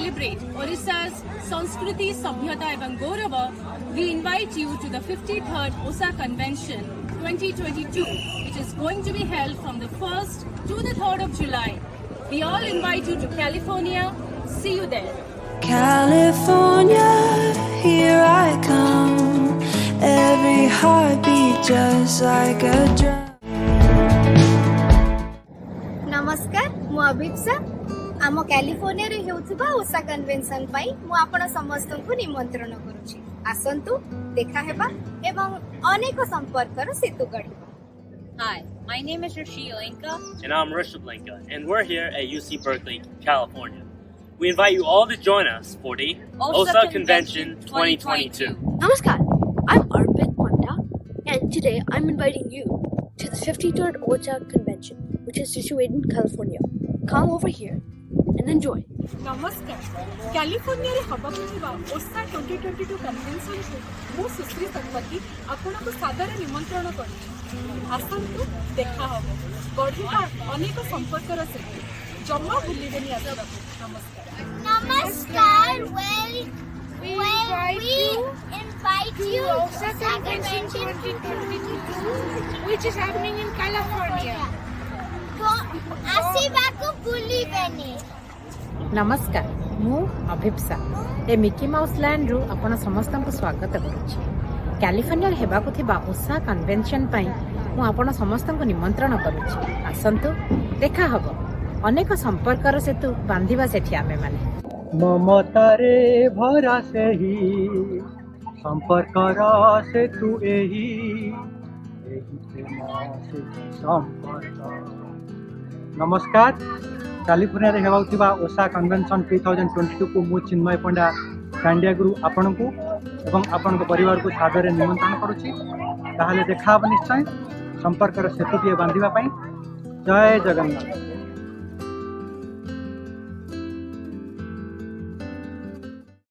celebrate Odisha's Sanskriti, Sabhyata and Gaurava, we invite you to the 53rd OSA Convention 2022, which is going to be held from the 1st to the 3rd of July. We all invite you to California. See you there. California, here I come. Every heartbeat just like a drum. नमस्कार मु अभिप्सा आम California रे हेउथिबा ओसा convention पई मु आपण समस्त को निमंत्रण करूची आसंतु देखा हेबा एवं अनेक संपर्कर सेतु गढिबा. Hi, my name is Rishi Lenka. And I'm Rishabh Lenka, and we're here at UC Berkeley, California. We invite you all to join us for the OSA Convention 2022. Namaskar, I'm Arpit Panda, and today I'm inviting you to the 53rd OSA Convention, which is situated in California. Come over here and enjoy. नमस्कार California रे हबकु थिबा ओसा 2022 convention को मु सुश्री संपत्ति आपनको सादर निमंत्रण करूछी आसंतु देखा हबो गढिबा अनेक संपर्कर से जम्मा भूलिबेनी आसबा. नमस्कार we invite you to OSA Convention 2022 which is happening in California. आसीबाकु भूलिबेनी. नमस्कार मु अभिप्सा ए मिकी माउस लैंड रु आपण समस्त को स्वागत करुछि. कैलिफोर्निया हेबाकु थिबा ओसा कन्वेंशन पई मु आपण समस्त को निमंत्रण करुछि आसंतु देखा हबो अनेक संपर्कर सेतु बांधिबा सेठी आमे माने. ममतारे भरा सेही संपर्कर सेतु एही प्रेम से संपर्क. नमस्कार कैलिफोर्निया रे हेबाउथिबा ओसा कन्वेंशन 2022 को मु चिन्मय पंडा कांडियागुरु आपण को एवं आपण को परिवार को सादर निमंत्रण करुछि. ताहाले देखा निश्चय संपर्कर सेतु बांधिबा पई. जय जगन्नाथ.